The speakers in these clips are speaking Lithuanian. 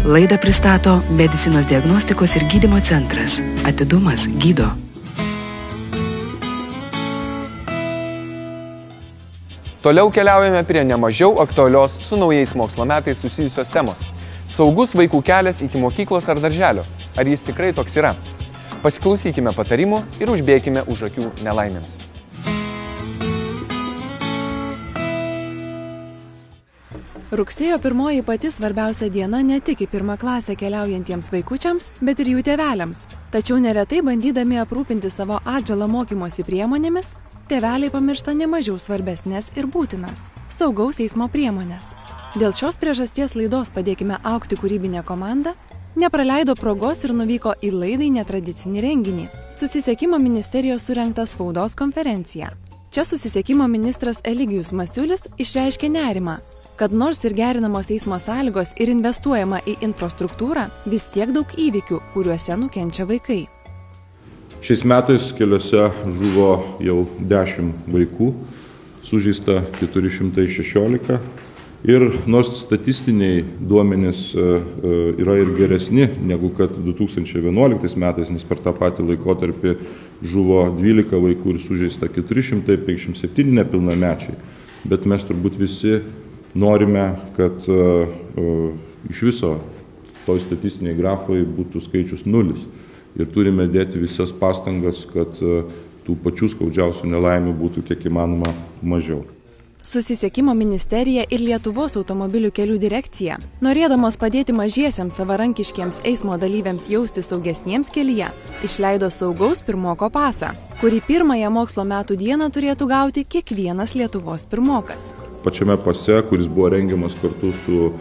Laidą pristato Medicinos diagnostikos ir gydymo centras. Atidumas gydo. Toliau keliaujame prie nemažiau aktualios su naujais mokslo metais susijusios temos. Saugus vaikų kelias iki mokyklos ar darželio. Ar jis tikrai toks yra? Pasiklausykime patarimų ir užbėkime už akių nelaimėms. Rugsėjo 1 pati svarbiausia diena ne tik į pirmą klasę keliaujantiems vaikučiams, bet ir jų tėveliams. Tačiau neretai bandydami aprūpinti savo atžalą mokymosi priemonėmis, tėveliai pamiršta nemažiau svarbesnės ir būtinas – saugaus eismo priemonės. Dėl šios priežasties laidos Padėkime augti kūrybinė komanda nepraleido progos ir nuvyko į laidai netradicinį renginį – Susisiekimo ministerijos surengtą spaudos konferenciją. Čia susisiekimo ministras Eligijus Masiulis išreiškė nerimą, kad nors ir gerinamos eismo sąlygos ir investuojama į infrastruktūrą, vis tiek daug įvykių, kuriuose nukenčia vaikai. Šiais metais keliuose žuvo jau 10 vaikų, sužeista 416 ir nors statistiniai duomenys yra ir geresni negu kad 2011 metais, nes per tą patį laikotarpį žuvo 12 vaikų ir sužeista 457 nepilnamečiai, bet mes turbūt visi norime, kad iš viso toj statistiniai grafai būtų skaičius 0 ir turime dėti visas pastangas, kad tų pačių skaudžiausių nelaimių būtų kiek įmanoma mažiau. Susisiekimo ministerija ir Lietuvos automobilių kelių direkcija, norėdamos padėti mažiesiems savarankiškiems eismo dalyviams jausti saugesniems kelyje, išleido saugaus pirmoko pasą, kurį pirmąją mokslo metų dieną turėtų gauti kiekvienas Lietuvos pirmokas. Pačiame pase, kuris buvo rengiamas kartu su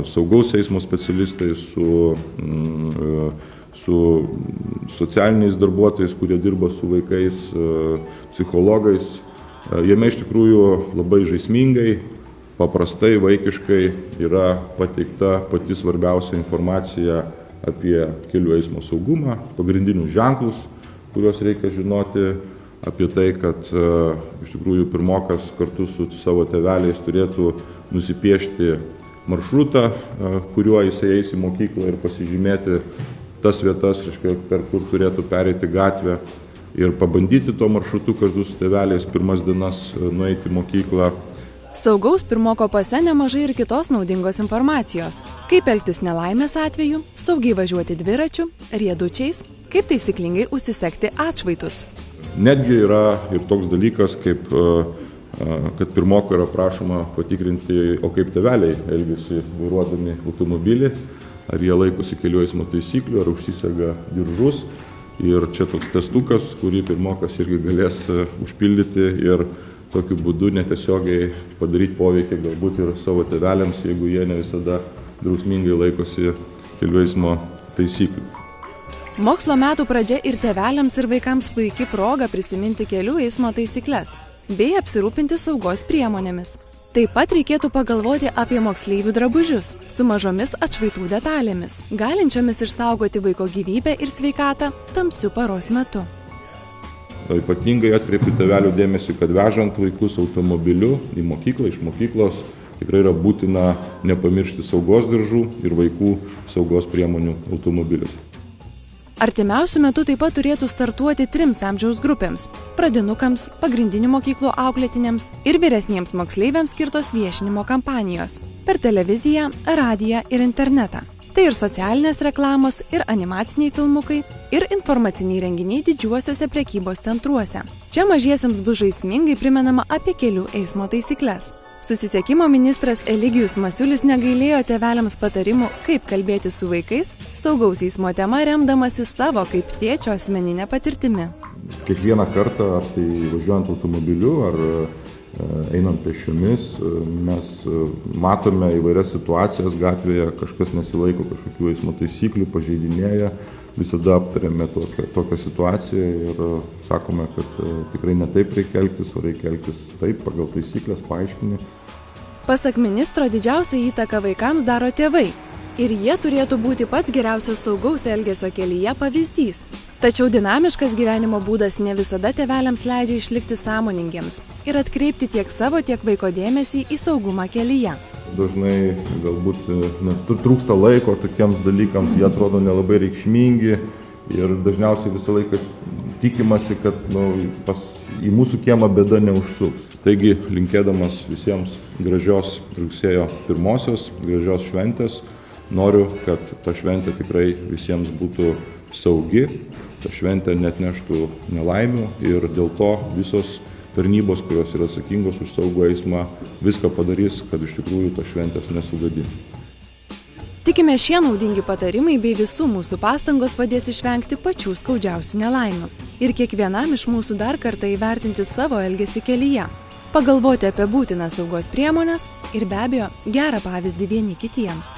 saugaus eismo specialistais, su socialiniais darbuotojais, kurie dirba su vaikais, psichologais. Jame iš tikrųjų labai žaismingai, paprastai, vaikiškai yra pateikta pati svarbiausia informacija apie kelių eismo saugumą, pagrindinius ženklus, kuriuos reikia žinoti, apie tai, kad iš tikrųjų pirmokas kartu su savo tėveliais turėtų nusipiešti maršrutą, kuriuo jisai eis į mokyklą ir pasižymėti tas vietas, per kur turėtų pereiti gatvę ir pabandyti to maršrutu kartu su tėveliais pirmas dienas nueiti į mokyklą. Saugaus pirmoko pase nemažai ir kitos naudingos informacijos. Kaip elgtis nelaimės atveju, saugiai važiuoti dviračiu, riedučiais, kaip taisyklingai užsisekti atšvaitus. Netgi yra ir toks dalykas, kad pirmoko yra prašoma patikrinti, o kaip tėveliai elgiasi vairuodami automobilį, ar jie laikosi kelių eismo taisyklių, ar užsisega diržus. Ir čia toks testukas, kurį pirmokas irgi galės užpildyti ir tokiu būdu netiesiogiai padaryti poveikį galbūt ir savo tėveliams, jeigu jie ne visada drausmingai laikosi kelių eismo taisyklių. Mokslo metų pradžia ir tėveliams ir vaikams puiki proga prisiminti kelių eismo taisyklės bei apsirūpinti saugos priemonėmis. Taip pat reikėtų pagalvoti apie moksleivių drabužius su mažomis atšvaitų detalėmis, galinčiomis išsaugoti vaiko gyvybę ir sveikatą tamsiu paros metu. Ypatingai atkreipiu tėvelių dėmesį, kad vežant vaikus automobiliu į mokyklą, iš mokyklos tikrai yra būtina nepamiršti saugos diržų ir vaikų saugos priemonių automobiliuose. Artimiausiu metu taip pat turėtų startuoti 3 amžiaus grupėms – pradinukams, pagrindinių mokyklų auklėtiniams ir vyresniems moksleiviams skirtos viešinimo kampanijos per televiziją, radiją ir internetą. Tai ir socialinės reklamos, ir animaciniai filmukai, ir informaciniai renginiai didžiuosiuose prekybos centruose. Čia mažiesiems bus žaismingai primenama apie kelių eismo taisykles. Susisiekimo ministras Eligijus Masiulis negailėjo tėveliams patarimų, kaip kalbėti su vaikais, saugaus eismo tema remdamasi savo kaip tėčio asmeninę patirtimi. Kiekvieną kartą, ar tai važiuojant automobiliu, ar einant pėsčiomis, mes matome įvairias situacijas gatvėje, kažkas nesilaiko kažkokių eismo taisyklių, pažeidinėja. Visada aptarėme tokią situaciją ir sakome, kad tikrai ne taip reikia elgtis, o reikia elgtis taip pagal taisyklės, paaiškinį. Pasak ministro, didžiausią įtaką vaikams daro tėvai ir jie turėtų būti pats geriausias saugaus elgesio kelyje pavyzdys. Tačiau dinamiškas gyvenimo būdas ne visada tėveliams leidžia išlikti sąmoningiems ir atkreipti tiek savo, tiek vaiko dėmesį į saugumą kelyje. Dažnai galbūt trūksta laiko tokiems dalykams, jie atrodo nelabai reikšmingi ir dažniausiai visą laiką tikimasi, kad į mūsų kiemą bėda neužsuks. Taigi, linkėdamas visiems gražios rugsėjo 1-osios, gražios šventės, noriu, kad ta šventė tikrai visiems būtų saugi, ta šventė neatneštų nelaimių ir dėl to visos tarnybos, kurios yra atsakingos už saugų eismą, viską padarys, kad iš tikrųjų ta šventės nesugadintų. Tikime, šie naudingi patarimai bei visų mūsų pastangos padės išvengti pačių skaudžiausių nelaimių. Ir kiekvienam iš mūsų dar kartą įvertinti savo elgesį kelyje, pagalvoti apie būtinas saugos priemones ir be abejo gerą pavyzdį vieni kitiems.